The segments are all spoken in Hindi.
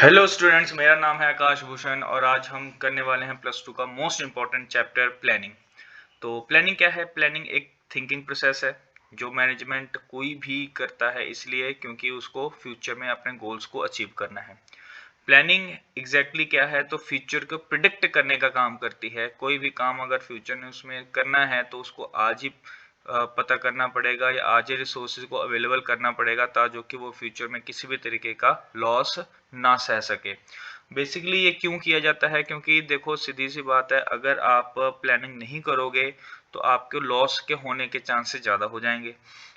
हेलो स्टूडेंट्स, मेरा नाम है आकाश भूषण और आज हम करने वाले हैं प्लस टू का मोस्ट इम्पॉर्टेंट चैप्टर प्लानिंग। तो प्लानिंग क्या है? प्लानिंग एक थिंकिंग प्रोसेस है जो मैनेजमेंट कोई भी करता है, इसलिए क्योंकि उसको फ्यूचर में अपने गोल्स को अचीव करना है। प्लानिंग एग्जैक्टली क्या है? तो फ्यूचर को प्रिडिक्ट करने का काम करती है। कोई भी काम अगर फ्यूचर में उसमें करना है तो उसको आज ही पता करना पड़ेगा या आज ही रिसोर्सेज को अवेलेबल करना पड़ेगा ताकि कि वो फ्यूचर में किसी भी तरीके का लॉस ना सह सके। बेसिकली ये क्यों किया जाता है? क्योंकि देखो, सीधी सी बात है, अगर आप प्लानिंग नहीं करोगे तो आपके लॉस के होने के चांसेस ज़्यादा हो जाएंगे।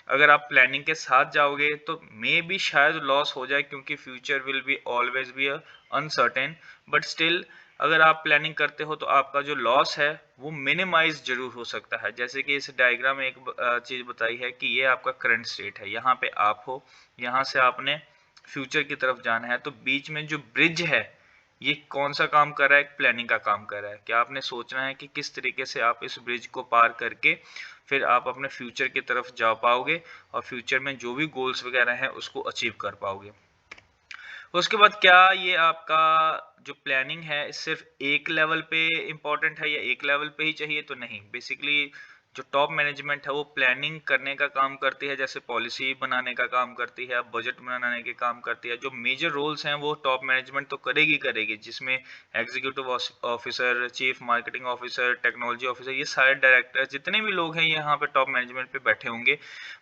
अगर आप प्लानिंग के साथ जाओगे तो मे बी शायद लॉस हो जाए, क्योंकि future will be always be uncertain, but still अगर आप प्लानिंग करते हो तो आपका जो लॉस है वो मिनिमाइज जरूर हो सकता है। जैसे कि इस डायग्राम में एक चीज बताई है कि ये आपका करंट स्टेट है, यहाँ पे आप हो, यहाँ से आपने फ्यूचर की तरफ जाना है, तो बीच में जो ब्रिज है ये कौन सा काम कर रहा है? एक प्लानिंग का काम कर रहा है। क्या आपने सोचना है कि किस तरीके से आप इस ब्रिज को पार करके फिर आप अपने फ्यूचर की तरफ जा पाओगे और फ्यूचर में जो भी गोल्स वगैरह हैं उसको अचीव कर पाओगे। उसके बाद क्या ये आपका जो प्लानिंग है सिर्फ एक लेवल पे इम्पोर्टेंट है या एक लेवल पे ही चाहिए? तो नहीं। बेसिकली जो टॉप मैनेजमेंट है वो प्लानिंग करने का काम करती है, जैसे पॉलिसी बनाने का काम करती है, बजट बनाने के काम करती है। जो मेजर रोल्स हैं वो टॉप मैनेजमेंट तो करेगी करेगी, जिसमें executive officer, chief marketing officer, technology officer, ये सारे डायरेक्टर जितने भी लोग हैं यहाँ पे टॉप मैनेजमेंट पे बैठे होंगे।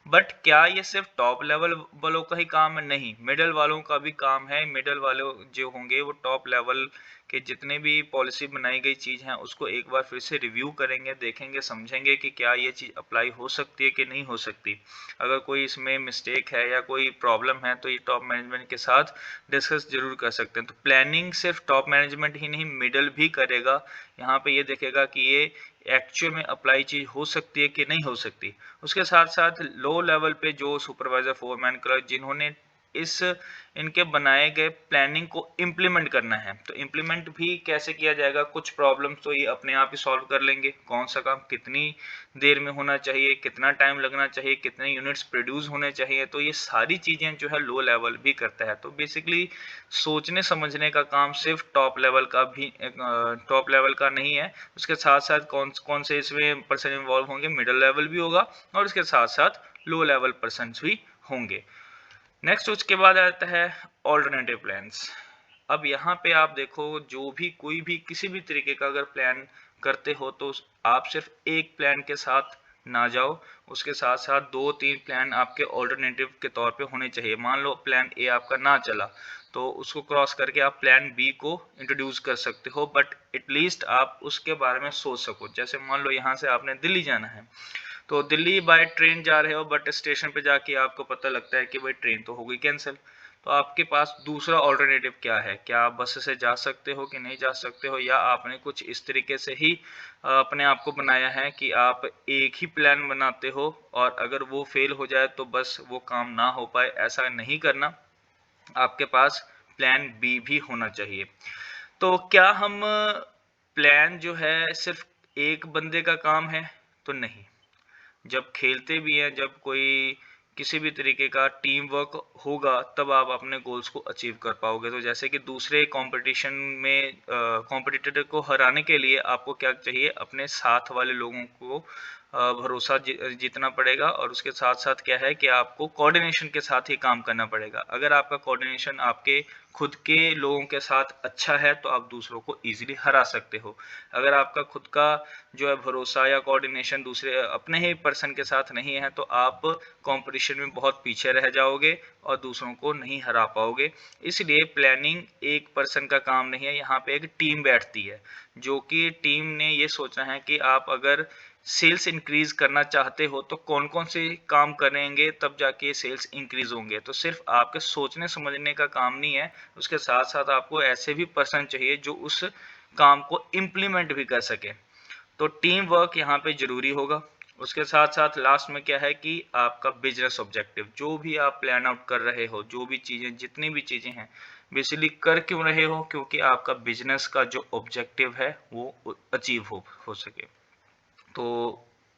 बट क्या ये सिर्फ टॉप लेवल वालों का ही काम है? नहीं, मिडल वालों का भी काम है। मिडल वाले जो होंगे वो टॉप लेवल के जितने भी पॉलिसी बनाई गई चीज है उसको एक बार फिर से रिव्यू करेंगे, देखेंगे, समझेंगे कि क्या ये चीज अप्लाई हो सकती है कि नहीं हो सकती। अगर कोई इसमें मिस्टेक है या कोई प्रॉब्लम है तो ये टॉप मैनेजमेंट के साथ डिस्कस जरूर कर सकते हैं। तो प्लानिंग सिर्फ टॉप मैनेजमेंट ही नहीं, मिडल भी करेगा। यहाँ पे ये देखेगा कि ये एक्चुअल में अप्लाई चीज हो सकती है कि नहीं हो सकती। उसके साथ साथ लो लेवल पे जो सुपरवाइजर, फोरमैन, क्लर्क जिन्होंने इस इनके बनाए गए प्लानिंग को इम्प्लीमेंट करना है, तो इम्प्लीमेंट भी कैसे किया जाएगा? कुछ प्रॉब्लम्स तो ये अपने आप ही सॉल्व कर लेंगे। कौन सा काम कितनी देर में होना चाहिए, कितना टाइम लगना चाहिए, कितने यूनिट्स प्रोड्यूस होने चाहिए, तो ये सारी चीजें जो है लो लेवल भी करता है। तो बेसिकली सोचने समझने का काम सिर्फ टॉप लेवल का नहीं है। उसके साथ साथ कौन कौन से इसमें पर्सन इन्वॉल्व होंगे? मिडिल लेवल भी होगा और उसके साथ साथ लो लेवल पर्सन भी होंगे। नेक्स्ट उसके बाद आता है ऑल्टरनेटिव प्लान्स। अब यहाँ पे आप देखो, जो भी कोई भी किसी भी तरीके का अगर प्लान करते हो तो आप सिर्फ एक प्लान के साथ ना जाओ, उसके साथ साथ दो तीन प्लान आपके ऑल्टरनेटिव के तौर पे होने चाहिए। मान लो प्लान ए आपका ना चला तो उसको क्रॉस करके आप प्लान बी को इंट्रोड्यूस कर सकते हो, बट एटलीस्ट आप उसके बारे में सोच सको। जैसे मान लो यहाँ से आपने दिल्ली जाना है, तो दिल्ली बाय ट्रेन जा रहे हो, बट स्टेशन पे जाके आपको पता लगता है कि भाई ट्रेन तो हो गई कैंसिल। तो आपके पास दूसरा ऑल्टरनेटिव क्या है? क्या आप बस से जा सकते हो कि नहीं जा सकते हो, या आपने कुछ इस तरीके से ही अपने आप को बनाया है कि आप एक ही प्लान बनाते हो और अगर वो फेल हो जाए तो बस वो काम ना हो पाए? ऐसा नहीं करना, आपके पास प्लान बी भी होना चाहिए। तो क्या हम प्लान जो है सिर्फ एक बंदे का काम है? तो नहीं। जब खेलते भी हैं, जब कोई किसी भी तरीके का टीम वर्क होगा तब आप अपने गोल्स को अचीव कर पाओगे। तो जैसे कि दूसरे कंपटीशन में कॉम्पिटिटर को हराने के लिए आपको क्या चाहिए? अपने साथ वाले लोगों को भरोसा जीतना पड़ेगा, और उसके साथ साथ क्या है कि आपको कोऑर्डिनेशन के साथ ही काम करना पड़ेगा। अगर आपका कोऑर्डिनेशन आपके खुद के लोगों के साथ अच्छा है तो आप दूसरों को इजीली हरा सकते हो। अगर आपका खुद का जो है भरोसा या कोऑर्डिनेशन दूसरे अपने ही पर्सन के साथ नहीं है तो आप कंपटीशन में बहुत पीछे रह जाओगे और दूसरों को नहीं हरा पाओगे। इसलिए प्लानिंग एक पर्सन का काम नहीं है, यहाँ पे एक टीम बैठती है, जो कि टीम ने ये सोचना है कि आप अगर सेल्स इंक्रीज करना चाहते हो तो कौन कौन से काम करेंगे तब जाके सेल्स इंक्रीज होंगे। तो सिर्फ आपके सोचने समझने का काम नहीं है, उसके साथ साथ आपको ऐसे भी पर्सन चाहिए जो उस काम को इम्प्लीमेंट भी कर सके। तो टीम वर्क यहाँ पे जरूरी होगा। उसके साथ साथ लास्ट में क्या है कि आपका बिजनेस ऑब्जेक्टिव, जो भी आप प्लान आउट कर रहे हो, जो भी चीजें, जितनी भी चीजें हैं, बेसिकली कर क्यों रहे हो? क्योंकि आपका बिजनेस का जो ऑब्जेक्टिव है वो अचीव हो सके। तो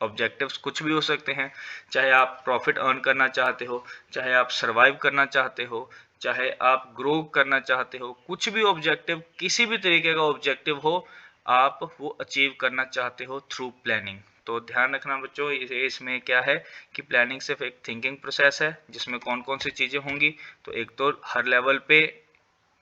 ऑब्जेक्टिव्स कुछ भी हो सकते हैं, चाहे आप प्रॉफिट अर्न करना चाहते हो, चाहे आप सरवाइव करना चाहते हो, चाहे आप ग्रो करना चाहते हो, कुछ भी ऑब्जेक्टिव, किसी भी तरीके का ऑब्जेक्टिव हो, आप वो अचीव करना चाहते हो थ्रू प्लानिंग। तो ध्यान रखना बच्चों, इसमें क्या है कि प्लानिंग सिर्फ एक थिंकिंग प्रोसेस है जिसमें कौन कौन सी चीज़ें होंगी। तो एक तो हर लेवल पे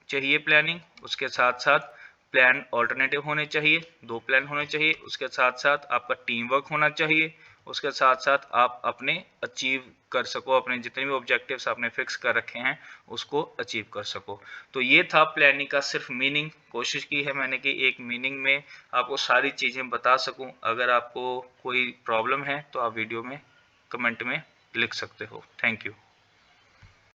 चाहिए प्लानिंग, उसके साथ साथ प्लान ऑल्टरनेटिव होने चाहिए, 2 प्लान होने चाहिए, उसके साथ साथ आपका टीम वर्क होना चाहिए, उसके साथ साथ आप अपने अचीव कर सको, अपने जितने भी ऑब्जेक्टिव्स आपने फिक्स कर रखे हैं उसको अचीव कर सको। तो ये था प्लानिंग का सिर्फ मीनिंग। कोशिश की है मैंने कि एक मीनिंग में आपको सारी चीज़ें बता सकूं। अगर आपको कोई प्रॉब्लम है तो आप वीडियो में कमेंट में लिख सकते हो। Thank you.